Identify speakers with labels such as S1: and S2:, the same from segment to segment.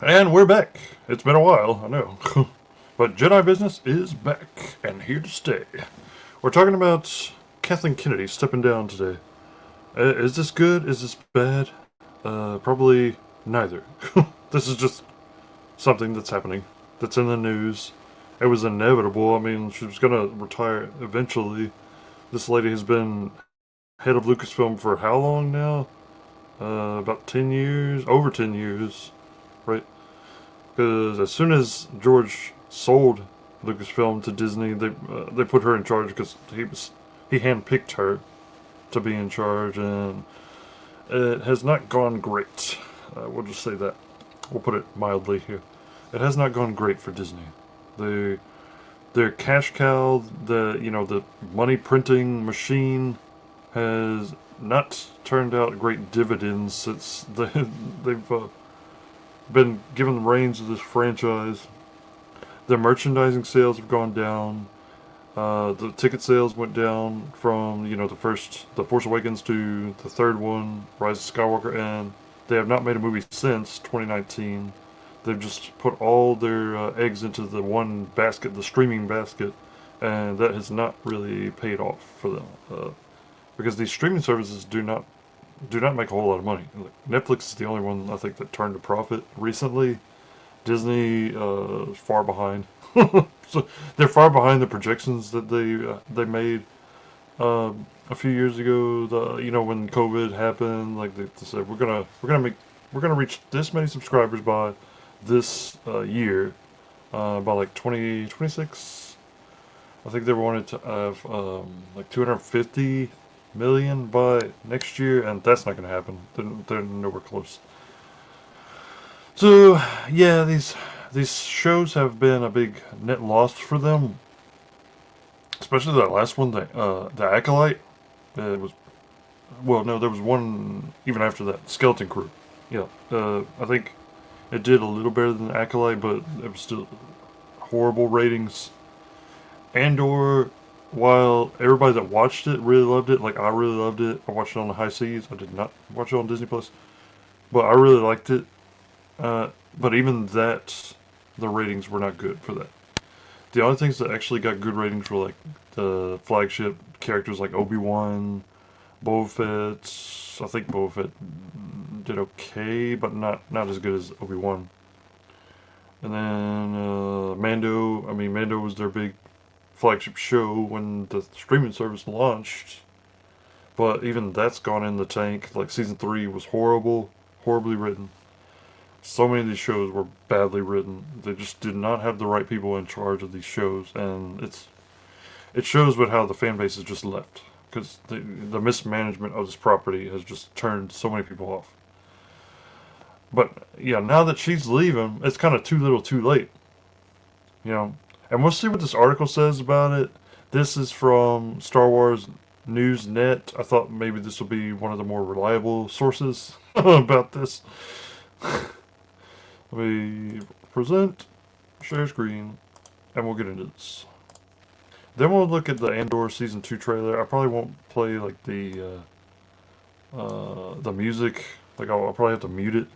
S1: And we're back. It's been a while, I know. But Jedi business is back and here to stay. We're talking about Kathleen Kennedy stepping down today. Is this good? Is this bad? Probably neither. This is just something that's happening, that's in the news. It was inevitable. I mean, she was going to retire eventually. This lady has been head of Lucasfilm for how long now? About 10 years? Over 10 years, right? Because as soon as George sold Lucasfilm to Disney, they put her in charge because he handpicked her to be in charge, and it has not gone great. We'll just say that. We'll put it mildly here. It has not gone great for Disney. They their cash cow, the money printing machine, has not turned out great dividends since they've been given the reins of this franchise. The merchandising sales have gone down. The ticket sales went down from the Force Awakens to the third one, Rise of Skywalker, and they have not made a movie since 2019. They've just put all their eggs into the one basket, the streaming basket, and that has not really paid off for them because these streaming services do not make a whole lot of money. Netflix is the only one I think that turned a profit recently. Disney is far behind. So they're far behind the projections that they made a few years ago. When COVID happened, like they said, we're gonna reach this many subscribers by this year, by like 2026. I think they wanted to have like 250 million by next year, and that's not gonna happen. They're nowhere close. So yeah, these shows have been a big net loss for them, especially that last one, the Acolyte. It was well, no, there was one even after that, Skeleton Crew. Yeah, I think it did a little better than Acolyte, but it was still horrible ratings. Andor, while everybody that watched it really loved it, like I really loved it. I watched it on the high seas. I did not watch it on Disney Plus, but I really liked it. But even that, the ratings were not good for that. The only things that actually got good ratings were like the flagship characters like Obi-Wan, Boba Fett. I think Boba Fett did okay, but not as good as Obi-Wan. And then Mando. I mean, Mando was their big flagship show when the streaming service launched. But even that's gone in the tank. Like season 3 was horrible, horribly written. So many of these shows were badly written. They just did not have the right people in charge of these shows, and it shows with how the fan base has just left because the mismanagement of this property has just turned so many people off. But yeah, now that she's leaving, it's kind of too little, too late. You know, and we'll see what this article says about it. This is from Star Wars News Net. I thought maybe this will be one of the more reliable sources about this. Let me present, share screen, and we'll get into this. Then we'll look at the Andor Season 2 trailer. I probably won't play like the music. Like I'll probably have to mute it.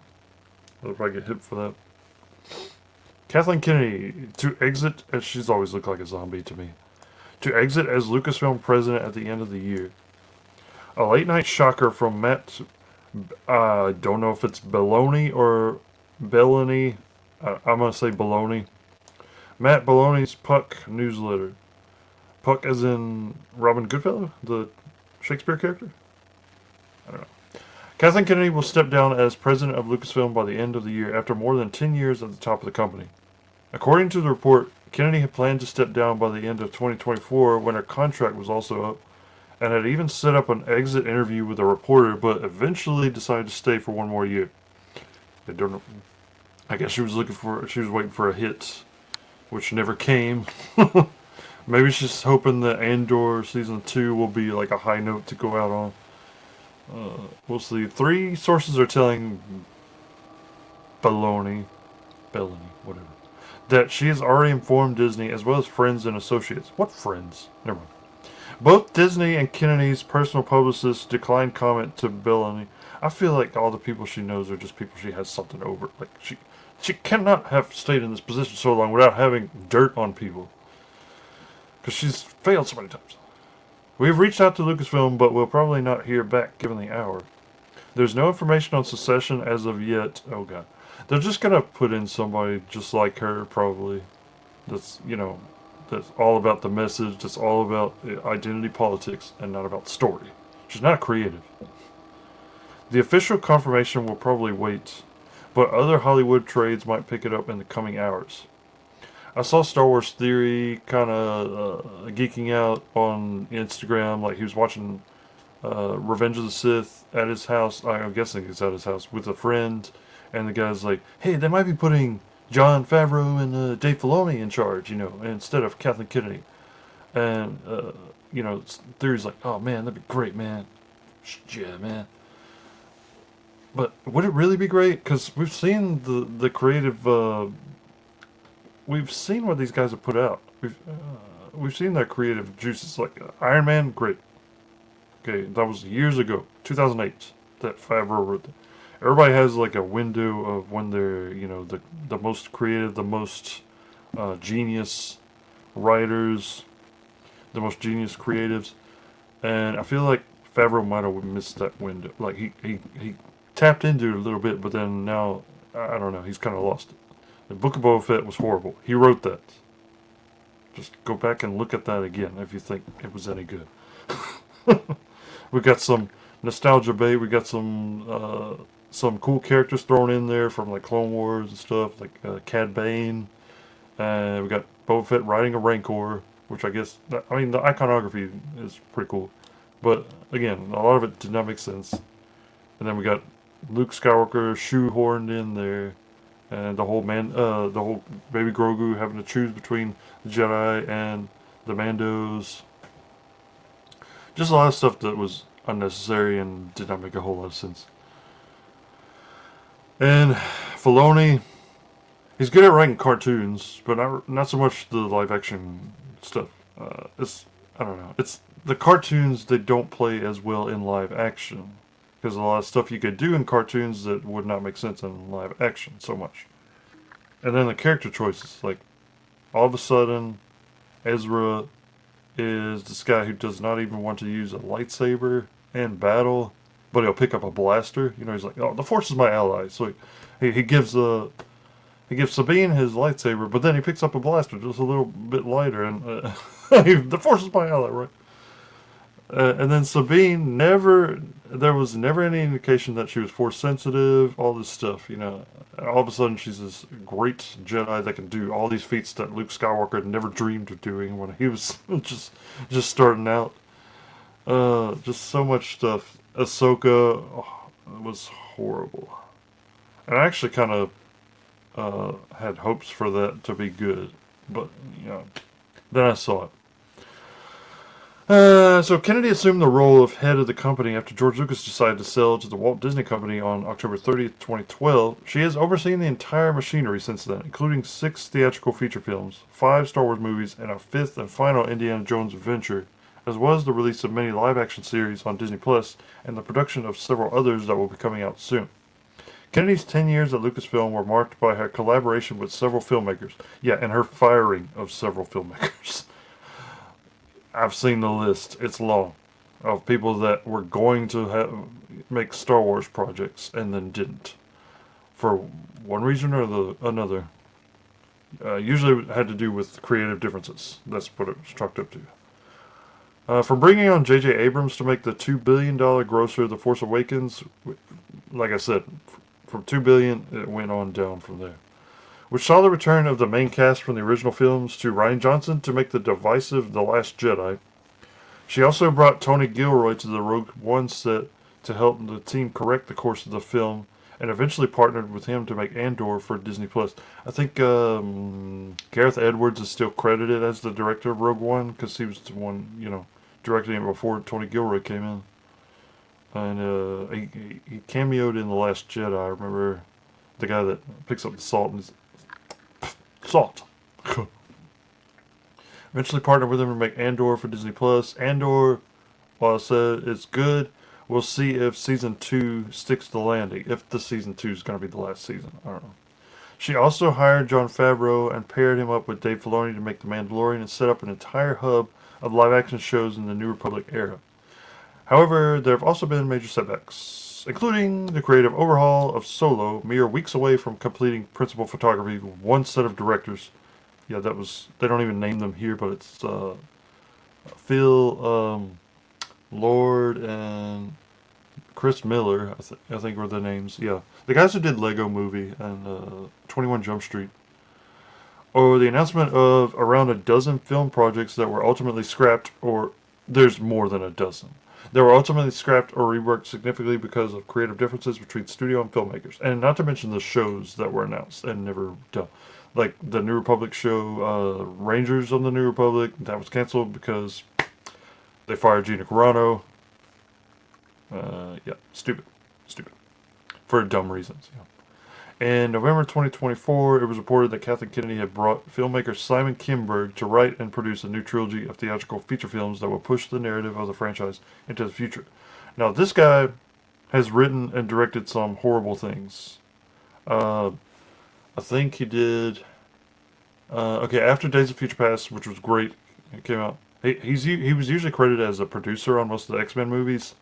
S1: I'll probably get hit for that. Kathleen Kennedy to exit, as she's always looked like a zombie to me. To exit as Lucasfilm president at the end of the year. A late night shocker from Matt. I don't know if it's Baloney or Bellany. I'm going to say Baloney. Matt Baloney's Puck newsletter. Puck as in Robin Goodfellow, the Shakespeare character? I don't know. Kathleen Kennedy will step down as president of Lucasfilm by the end of the year after more than 10 years at the top of the company. According to the report, Kennedy had planned to step down by the end of 2024 when her contract was also up, and had even set up an exit interview with a reporter, but eventually decided to stay for one more year. I don't know. I guess she was waiting for a hit, which never came. Maybe she's hoping that Andor Season 2 will be like a high note to go out on. We'll see. 3 sources are telling Bellany, whatever, that she has already informed Disney as well as friends and associates. What friends? Never mind. Both Disney and Kennedy's personal publicists declined comment to Bellany. I feel like all the people she knows are just people she has something over. Like She cannot have stayed in this position so long without having dirt on people. Because she's failed so many times. We've reached out to Lucasfilm, but we'll probably not hear back given the hour. There's no information on Secession as of yet. Oh god. They're just gonna put in somebody just like her, probably. That's, that's all about the message, that's all about identity politics, and not about story. She's not creative. The official confirmation will probably wait, but other Hollywood trades might pick it up in the coming hours. I saw Star Wars Theory kind of geeking out on Instagram, like he was watching Revenge of the Sith at his house. I'm guessing it's at his house with a friend, and the guy's like, "Hey, they might be putting Jon Favreau and Dave Filoni in charge, instead of Kathleen Kennedy." And Theory's like, "Oh man, that'd be great, man. Yeah, man." But would it really be great? Because we've seen the creative. We've seen what these guys have put out. We've seen their creative juices. Like Iron Man, great. Okay, that was years ago, 2008. That Favreau wrote that. Everybody has like a window of when they're the most creative, the most genius writers, the most genius creatives, and I feel like Favreau might have missed that window. Like he tapped into it a little bit, but then now I don't know. He's kind of lost it. The Book of Boba Fett was horrible. He wrote that. Just go back and look at that again if you think it was any good. We got some nostalgia bait. We got some cool characters thrown in there from like Clone Wars and stuff, like Cad Bane. And we got Boba Fett riding a Rancor, which I guess, the iconography is pretty cool. But again, a lot of it did not make sense. And then we got Luke Skywalker shoehorned in there, and the whole baby Grogu having to choose between the Jedi and the Mandos. Just a lot of stuff that was unnecessary and did not make a whole lot of sense. And Filoni, he's good at writing cartoons, but not so much the live action stuff. I don't know. It's the cartoons that don't play as well in live action. Because a lot of stuff you could do in cartoons that would not make sense in live action so much. And then the character choices, like all of a sudden Ezra is this guy who does not even want to use a lightsaber in battle, but he'll pick up a blaster. He's like, "Oh, the Force is my ally." So he gives Sabine his lightsaber, but then he picks up a blaster just a little bit lighter, and the Force is my ally, right? And then Sabine there was never any indication that she was Force sensitive, all this stuff, all of a sudden she's this great Jedi that can do all these feats that Luke Skywalker had never dreamed of doing when he was just starting out. Just so much stuff. Ahsoka was horrible. And I actually kind of had hopes for that to be good, but, then I saw it. So Kennedy assumed the role of head of the company after George Lucas decided to sell to the Walt Disney Company on October 30th, 2012. She has overseen the entire machinery since then, including 6 theatrical feature films, 5 Star Wars movies, and a 5th and final Indiana Jones adventure, as well as the release of many live-action series on Disney Plus and the production of several others that will be coming out soon. Kennedy's 10 years at Lucasfilm were marked by her collaboration with several filmmakers. Yeah, and her firing of several filmmakers. I've seen the list. It's long. Of people that were going to make Star Wars projects and then didn't. For one reason or another. Usually it had to do with creative differences. That's what it was chalked up to. From bringing on J.J. Abrams to make the $2 billion grosser The Force Awakens, like I said, from $2 billion, it went on down from there. Which saw the return of the main cast from the original films to Rian Johnson to make the divisive The Last Jedi. She also brought Tony Gilroy to the Rogue One set to help the team correct the course of the film, and eventually partnered with him to make Andor for Disney Plus. I think Gareth Edwards is still credited as the director of Rogue One because he was the one, directing it before Tony Gilroy came in. And he cameoed in The Last Jedi. I remember the guy that picks up the salt and salt. Eventually partnered with him to make Andor for Disney Plus. Andor, while I said it's good, we'll see if season 2 sticks to the landing. If the season 2 is going to be the last season, I don't know. She also hired Jon Favreau and paired him up with Dave Filoni to make The Mandalorian and set up an entire hub of live-action shows in the New Republic era. However, there have also been major setbacks, including the creative overhaul of Solo, mere weeks away from completing principal photography with one set of directors. Yeah, that was, they don't even name them here, but it's Phil Lord and Chris Miller, I think were the names. Yeah, the guys who did Lego Movie and 21 Jump Street. Or the announcement of around a dozen film projects that were ultimately scrapped, or there's more than a dozen. They were ultimately scrapped or reworked significantly because of creative differences between studio and filmmakers. And not to mention the shows that were announced and never done. Like the New Republic show, Rangers on the New Republic, that was canceled because they fired Gina Carano. Yeah, stupid. Stupid. For dumb reasons. Yeah. In November 2024, it was reported that Kathleen Kennedy had brought filmmaker Simon Kinberg to write and produce a new trilogy of theatrical feature films that will push the narrative of the franchise into the future. Now, this guy has written and directed some horrible things. I think he did. Okay, after Days of Future Past, which was great, it came out. He was usually credited as a producer on most of the X-Men movies,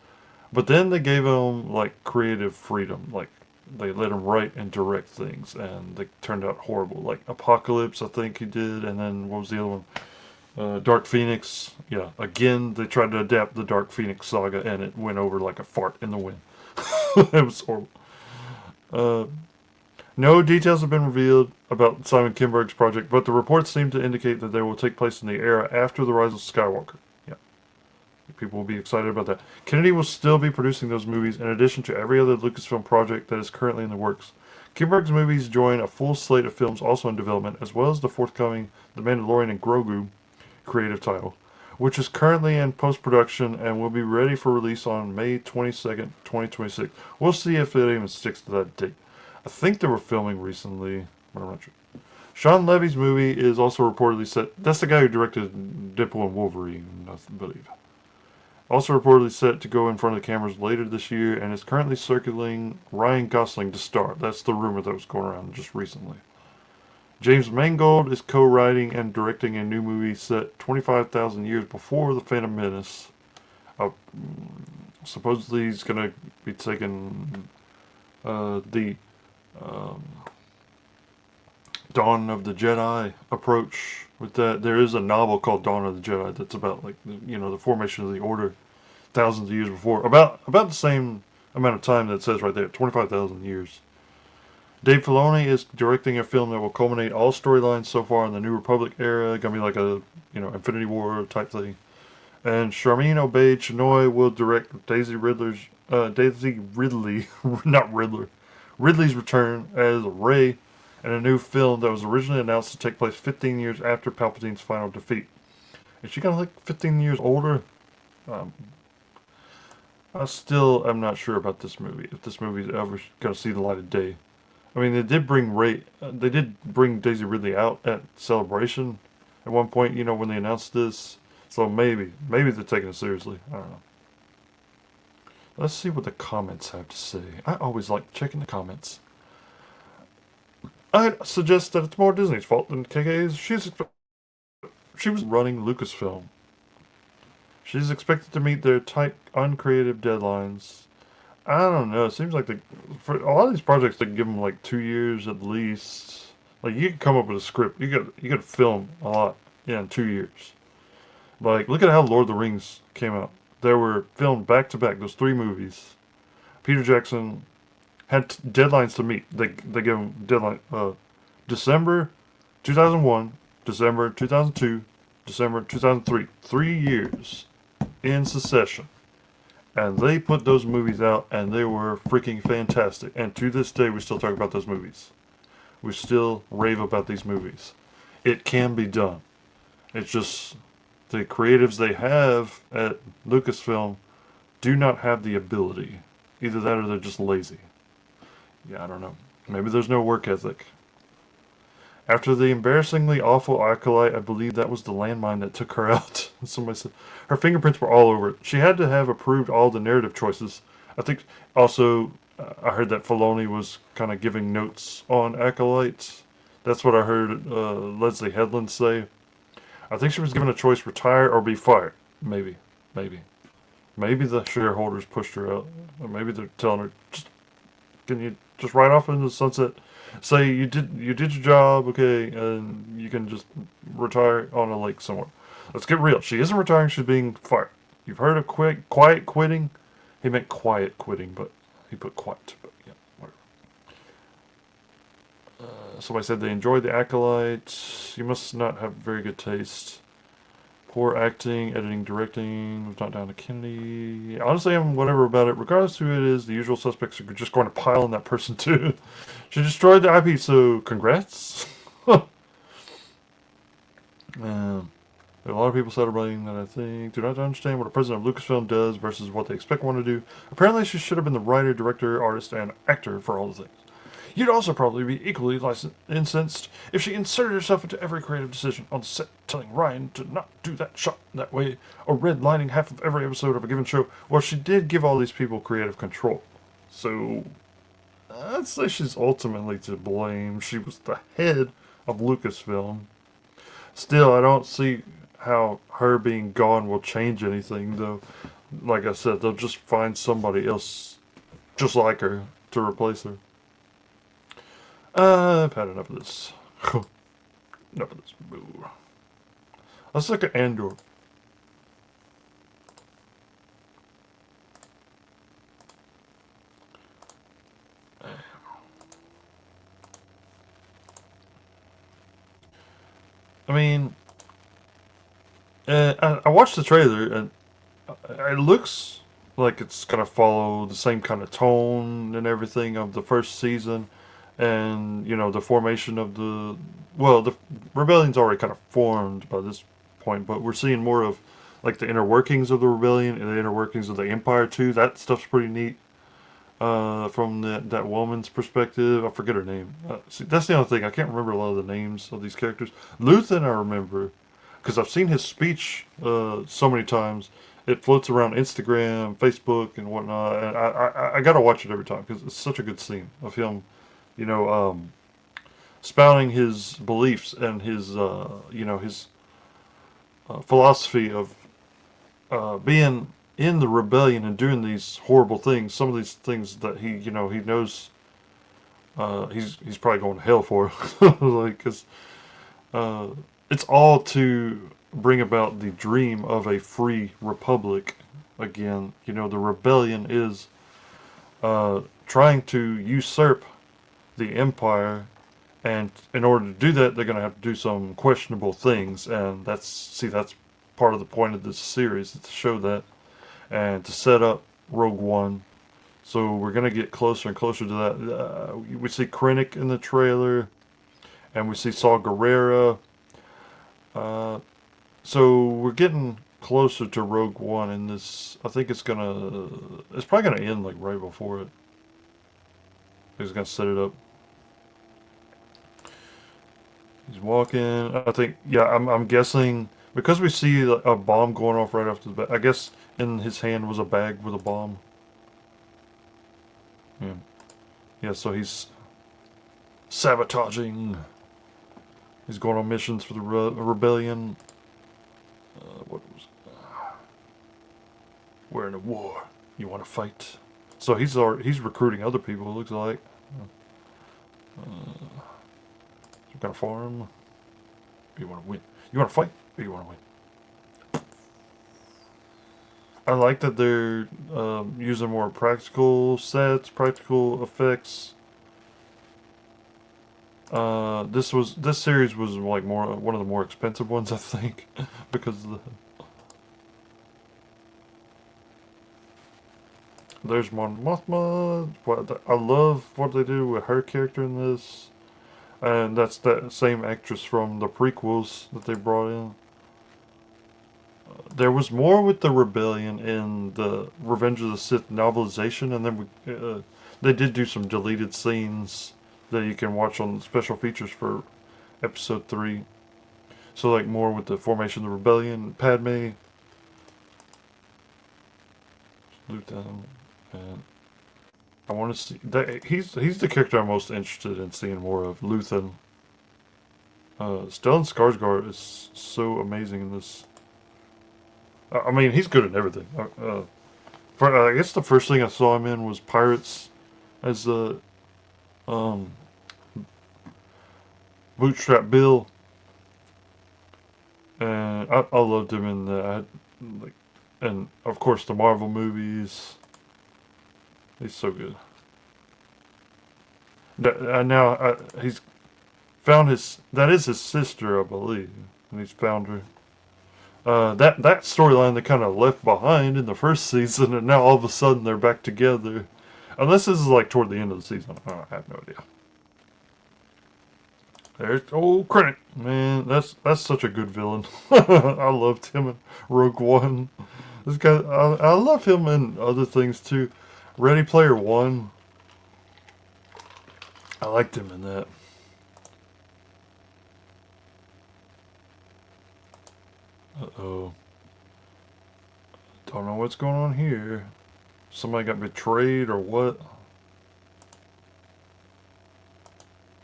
S1: but then they gave him like creative freedom, like they let him write and direct things, and they turned out horrible. Like Apocalypse, I think he did, and then what was the other one? Dark Phoenix. Yeah, again they tried to adapt the Dark Phoenix saga, and it went over like a fart in the wind. It was horrible. Uh, no details have been revealed about Simon Kinberg's project, but the reports seem to indicate that they will take place in the era after the Rise of Skywalker. Yeah, people will be excited about that. Kennedy will still be producing those movies in addition to every other Lucasfilm project that is currently in the works. Kinberg's movies join a full slate of films also in development, as well as the forthcoming The Mandalorian and Grogu creative title, which is currently in post-production and will be ready for release on May 22nd, 2026. We'll see if it even sticks to that date. I think they were filming recently, but I'm not sure. Sean Levy's movie is also reportedly set. That's the guy who directed Deadpool and Wolverine, I believe. Also reportedly set to go in front of the cameras later this year, and is currently circling Ryan Gosling to star. That's the rumor that was going around just recently. James Mangold is co-writing and directing a new movie set 25,000 years before The Phantom Menace. Supposedly he's going to be taking the Dawn of the Jedi approach with that. There is a novel called Dawn of the Jedi that's about like the formation of the Order thousands of years before, about the same amount of time that it says right there, 25,000 years. Dave Filoni is directing a film that will culminate all storylines so far in the New Republic era. Gonna be like a Infinity War type thing. And Charmin Obaid Chinoy will direct Daisy Ridley, not Riddler, Ridley's return as Rey in a new film that was originally announced to take place 15 years after Palpatine's final defeat. Is she gonna look 15 years older? I still am not sure about this movie. If this movie is ever gonna see the light of day. I mean, they did bring Daisy Ridley out at Celebration at one point, when they announced this. So maybe they're taking it seriously. I don't know. Let's see what the comments have to say. I always like checking the comments. I'd suggest that it's more Disney's fault than KK's. She was running Lucasfilm. She's expected to meet their tight, uncreative deadlines. I don't know. It seems like for a lot of these projects, they give them like 2 years at least. Like you could come up with a script. You could film a lot in 2 years. Like look at how Lord of the Rings came out. They were filmed back to back. Those 3 movies. Peter Jackson had deadlines to meet. They gave him deadline. December 2001, December 2002, December 2003. 3 years in succession. And they put those movies out, and they were freaking fantastic. And to this day, we still talk about those movies. We still rave about these movies. It can be done. It's just the creatives they have at Lucasfilm do not have the ability. Either that or they're just lazy. Yeah, I don't know. Maybe there's no work ethic. After the embarrassingly awful Acolyte, I believe that was the landmine that took her out. Somebody said her fingerprints were all over it. She had to have approved all the narrative choices. I think also I heard that Filoni was kind of giving notes on Acolyte. That's what I heard Leslie Headland say. I think she was given a choice: retire or be fired. Maybe, maybe, maybe the shareholders pushed her out, or maybe they're telling her, just can you just ride off into the sunset? Say you did your job, okay, and you can just retire on a lake somewhere. Let's get real. She isn't retiring. She's being fired. You've heard of quiet quitting. He meant quiet quitting, but he put quiet. But yeah, whatever. Somebody said they enjoyed the Acolyte. You must not have very good taste. Poor acting, editing, directing. Was not down to Kennedy. Honestly, I'm whatever about it. Regardless who it is, the usual suspects are just going to pile on that person too. She destroyed the IP, so congrats. Um, a lot of people celebrating that, I think. Do not understand what a president of Lucasfilm does versus what they expect one to do. Apparently, she should have been the writer, director, artist, and actor for all the things. You'd also probably be equally incensed if she inserted herself into every creative decision on the set, telling Ryan to not do that shot that way, or redlining half of every episode of a given show. Well, she did give all these people creative control. So, I'd say she's ultimately to blame. She was the head of Lucasfilm. Still, I don't see how her being gone will change anything, though. Like I said, they'll just find somebody else just like her to replace her. I've had enough of this. Enough of this. Boo. Let's look at Andor. I mean, I watched the trailer, and it looks like it's gonna follow the same kind of tone and everything of the first season, and the formation of the rebellion's already kind of formed by this point, but we're seeing more of like the inner workings of the rebellion and the inner workings of the empire too. That stuff's pretty neat. From that woman's perspective, I forget her name. See, that's the other thing. I can't remember a lot of the names of these characters. Luthen, I remember, because I've seen his speech so many times. It floats around Instagram, Facebook, and whatnot. And I gotta watch it every time because it's such a good scene of him, you know, spouting his beliefs and his philosophy of being in the rebellion and doing these horrible things. Some of these things that he knows he's probably going to hell for, like, because it's all to bring about the dream of a free republic again. The rebellion is trying to usurp the empire, and in order to do that, they're going to have to do some questionable things, and that's part of the point of this series, is to show that and to set up Rogue One. So we're going to get closer and closer to that. We see Krennic in the trailer, and we see Saw Gerrera. So we're getting closer to Rogue One in this. I think it's probably gonna end like right before it. He's gonna set it up. He's walking. I think, yeah, I'm guessing because we see a bomb going off right after the back. I guess in his hand was a bag with a bomb. Yeah, yeah. So he's sabotaging. He's going on missions for the rebellion. What was? We're in a war. You want to fight? So he's recruiting other people. It looks like. Some kind of farm. Or you want to win? You want to fight? Or you want to win? I like that they're using more practical sets, practical effects. This series was like one of the more expensive ones, I think, because of the. There's Mon Mothma. I love what they do with her character in this, and that's that same actress from the prequels that they brought in. There was more with the rebellion in the Revenge of the Sith novelization, and then they did do some deleted scenes that you can watch on special features for episode 3. So like more with the formation of the rebellion, Padme, Luthen, and I want to see that he's the character I'm most interested in seeing more of. Luthen. Stellan Skarsgård is so amazing in this. I mean, he's good at everything. I guess the first thing I saw him in was Pirates as the um, Bootstrap Bill, and I loved him in the like, and of course the Marvel movies. He's so good. He's found his that is his sister, I believe, and he's found her. That storyline they kind of left behind in the first season, and now all of a sudden they're back together. Unless this is like toward the end of the season, I have no idea. There's old Krennic, man. That's such a good villain. I loved him in Rogue One. This guy, I love him in other things too. Ready Player One. I liked him in that. Uh-oh. Don't know what's going on here. Somebody got betrayed or what?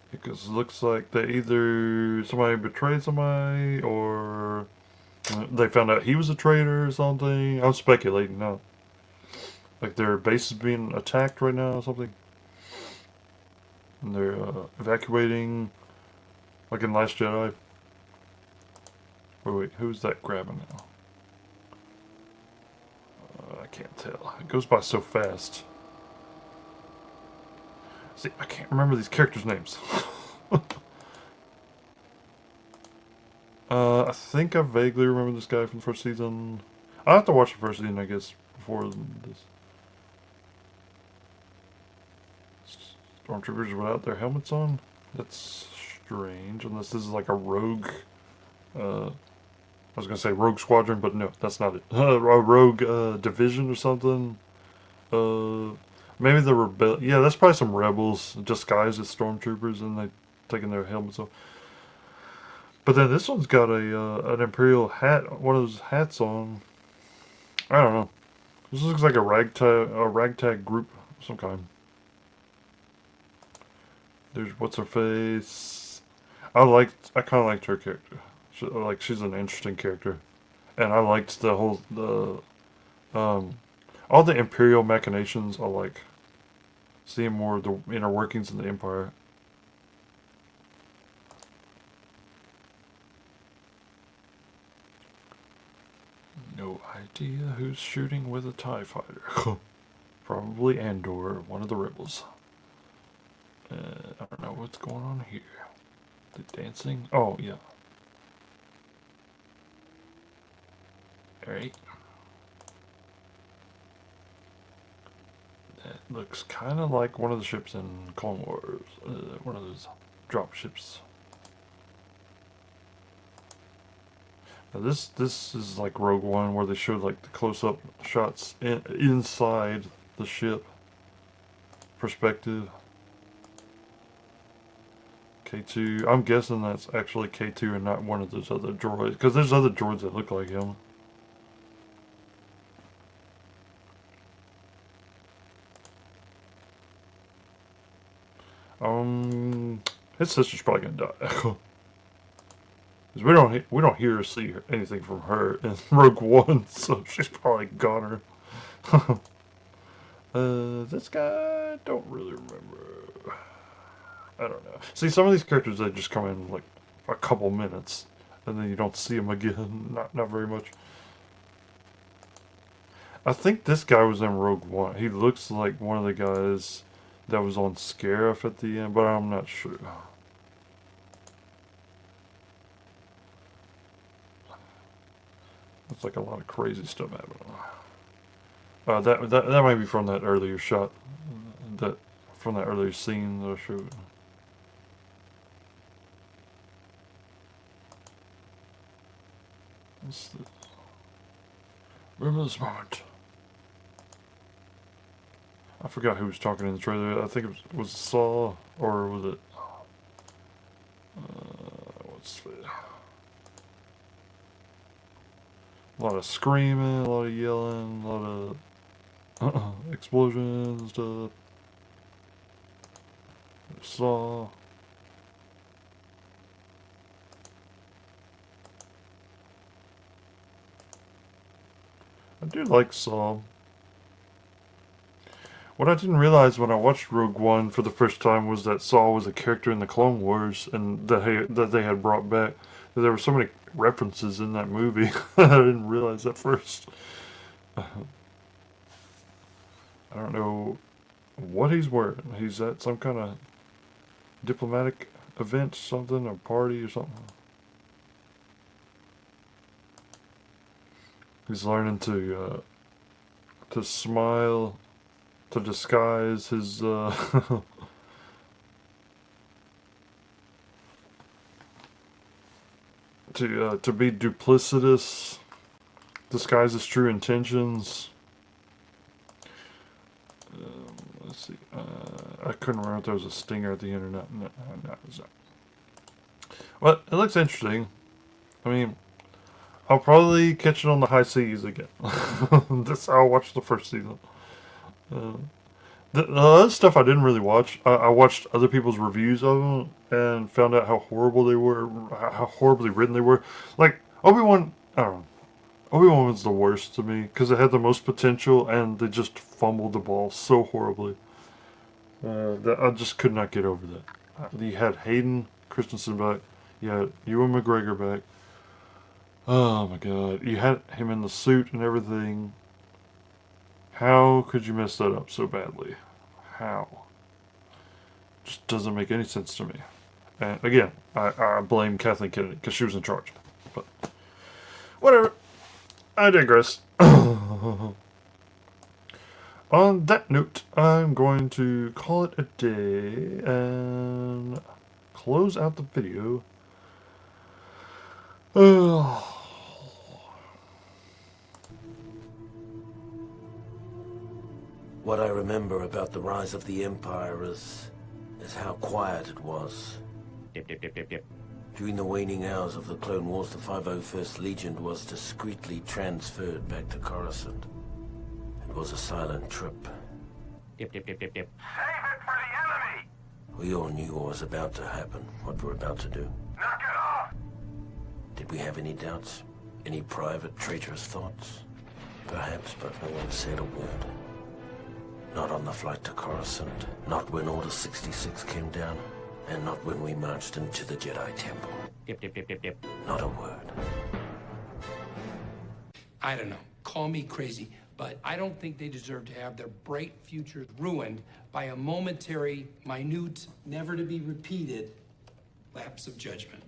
S1: Because it looks like they either somebody betrayed somebody or they found out he was a traitor or something. I'm speculating now. Like their base is being attacked right now or something. And they're evacuating, like in Last Jedi. Wait, who's that grabbing now? I can't tell. It goes by so fast. See, I can't remember these characters' names. I think I vaguely remember this guy from the first season. I'll have to watch the first season, I guess, before this. Stormtroopers without their helmets on? That's strange, unless this is like a rogue, I was gonna say rogue squadron, but no, that's not it. A rogue, division or something? Maybe the rebel. Yeah, that's probably some rebels disguised as stormtroopers, and they taking their helmets off. But then this one's got an imperial hat, one of those hats on. I don't know. This looks like a ragtag group of some kind. There's what's her face. I kind of liked her character. She's an interesting character, and I liked um all the imperial machinations. I like seeing more of the inner workings in the empire. No idea who's shooting with a TIE fighter. Probably Andor, one of the rebels. I don't know what's going on here. The dancing? Oh, yeah. Alright. That looks kind of like one of the ships in Clone Wars. One of those drop ships. Now this is like Rogue One, where they showed like the close-up shots inside the ship perspective. K2. I'm guessing that's actually K2 and not one of those other droids, because there's other droids that look like him. His sister's probably gonna die. Cause we don't hear or see anything from her in Rogue One, so she's probably goner. This guy, don't really remember. I don't know. See, some of these characters, they just come in like a couple minutes, and then you don't see them again. Not very much. I think this guy was in Rogue One. He looks like one of the guys that was on Scarif at the end, but I'm not sure. Looks like a lot of crazy stuff happening. That might be from that earlier shot, from that earlier scene that I showed. Remember this moment. I forgot who was talking in the trailer. I think it was Saw, or was it? What's it? A lot of screaming, a lot of yelling, a lot of explosions and stuff. Saw. I do like Saw. What I didn't realize when I watched Rogue One for the first time was that Saw was a character in the Clone Wars, and that they had brought back. There were so many references in that movie. I didn't realize that first. I don't know what he's wearing. He's at some kind of diplomatic event, something, or party or something. He's learning to smile, to disguise his to be duplicitous, disguise his true intentions. Let's see. I couldn't remember if there was a stinger at the end or not. No, it was not. Well, it looks interesting. I mean, I'll probably catch it on the high seas again. I'll watch the first season. The other stuff I didn't really watch. I watched other people's reviews of them and found out how horrible they were, how horribly written they were. Like, Obi-Wan, I don't know. Obi-Wan was the worst to me because it had the most potential and they just fumbled the ball so horribly. That I just could not get over that. You had Hayden Christensen back. You had Ewan McGregor back. Oh my god. You had him in the suit and everything. How could you mess that up so badly? How? Just doesn't make any sense to me. And again, I blame Kathleen Kennedy because she was in charge. But whatever. I digress. On that note, I'm going to call it a day and close out the video.
S2: What I remember about the rise of the Empire is how quiet it was. Yep. During the waning hours of the Clone Wars, the 501st Legion was discreetly transferred back to Coruscant. It was a silent trip. Yep. Save it for the enemy! We all knew what was about to happen, what we're about to do. Knock it off! Did we have any doubts? Any private, traitorous thoughts? Perhaps, but no one said a word. Not on the flight to Coruscant, not when Order 66 came down, and not when we marched into the Jedi Temple. Yep. Not a word.
S3: I don't know. Call me crazy, but I don't think they deserve to have their bright futures ruined by a momentary, minute, never to be repeated lapse of judgment.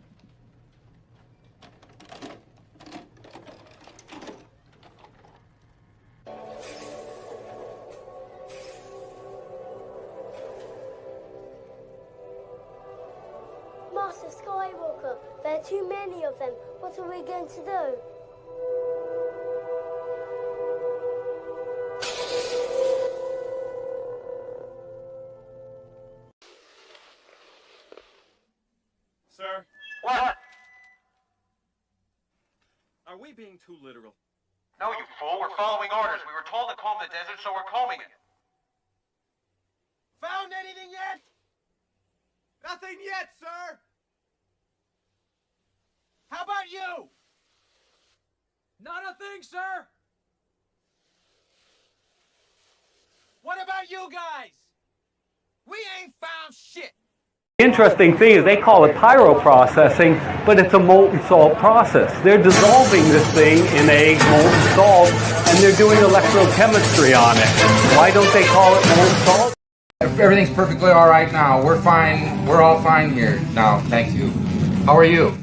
S4: Master Skywalker, there are too many of them. What are we going to do?
S5: Sir?
S6: What?
S5: Are we being too literal?
S6: No, you fool. We're following orders. We were told to comb the desert, so we're combing it.
S5: Found anything yet? Nothing yet, sir! How about you? Not a thing, sir! What about you guys? We ain't found shit!
S7: The interesting thing is they call it pyroprocessing, but it's a molten salt process. They're dissolving this thing in eggs, molten salt, and they're doing electrochemistry on it. Why don't they call it molten salt?
S8: Everything's perfectly all right now. We're fine. We're all fine here now. Thank you. How are you?